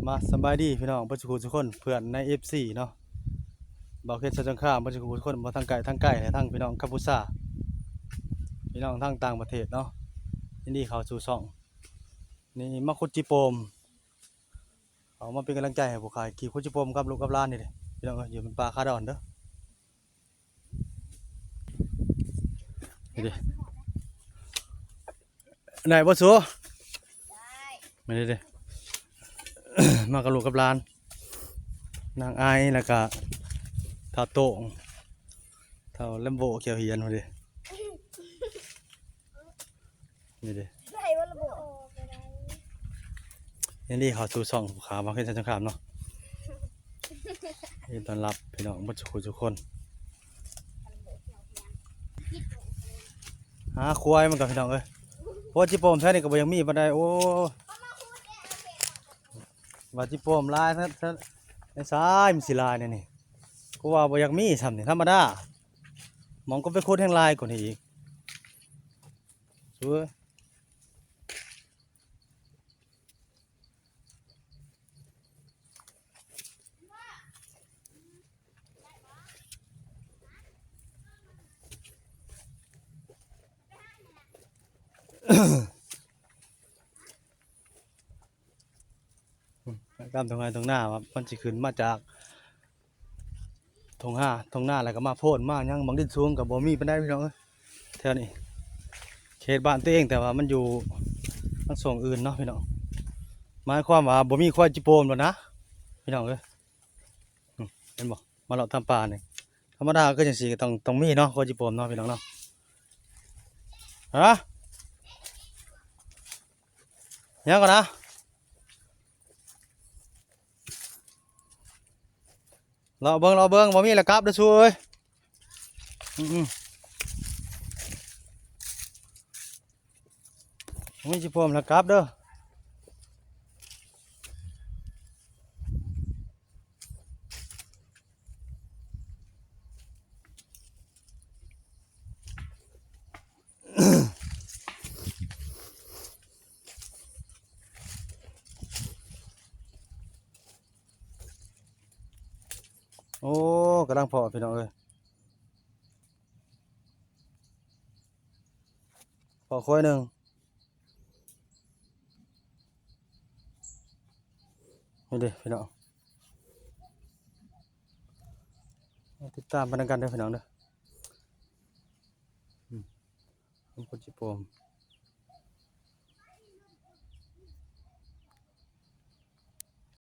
มาสบายดีพี่น้องประชาชนทุกคนเพื่อนใน FC เนาะบ่าวเขตชะจังข้ามประชาชนทุกคนบ่ทางไกลและทางพี่น้องกัมพูชาพี่น้องทางต่างประเทศเนาะยินดีเข้าสู่ช่องนี่มาขุดจิโปมเอามาเป็นกำลังใจให้ผู้ขายขี่ขุดจิโปมกับลูกกับหลานนี่เด้พี่น้องอยู่เป็นป่าคาดอนเด้อนี่เด้ไหนบ่สู้ไม่ได้เด้ มากับลูกกับหลานนางไอแล้วก็ท่าโต้งเท่าแลมโบเขียวเหียนพอดีนี่ดินี่เขาสู่ส่องขามาขึ้นชั้นขามเนาะยินต้อนรับพี่น้องผู้ชมทุกคนหาควายมันกับพี่น้องเอ้ยเพราะจิโปมใช้นี่ก็บ่ยังมีบ่ได้โอ้ว่าจิโปมลายถ้าในซ้ายมันสิลายนี่กูว่าบ่ยังมีซ้ำนี่ธรรมดามองก็ไปโคตรแห่งลายกว่านี้อีกสวย ตามตรงไหนตรงหน้าว่ามันสิขึ้นมาจากตรงหน้าแล้วก็มาโพดมายังบางดินสูงกับบ่มีปานใดพี่น้องเอ้ยแถวนี้เขตบ้านตัวเองแต่ว่ามันอยู่ทั้งสองอื่นเนาะพี่น้องหมายความว่าบ่มีควายจิโปมแล้วนะพี่น้องเอ้ยเห็นบ่มาเลาะตามป่านี่ธรรมดาก็จังซี่ก็ต้องมีเนาะควายจิโปมเนาะพี่น้องเนาะฮะยังก่อนนะรอเบิ่งบ่มีแล้วครับเด้อสู้เอ้ยบ่มีจิโปมแล้วครับเด้อโอ้กำลังพอพี่น้องเอ้ยพอควายหนึงนี่เด้พี่น้องติดตามพนักงานเด้อพี่น้องเด้อควายจิโปม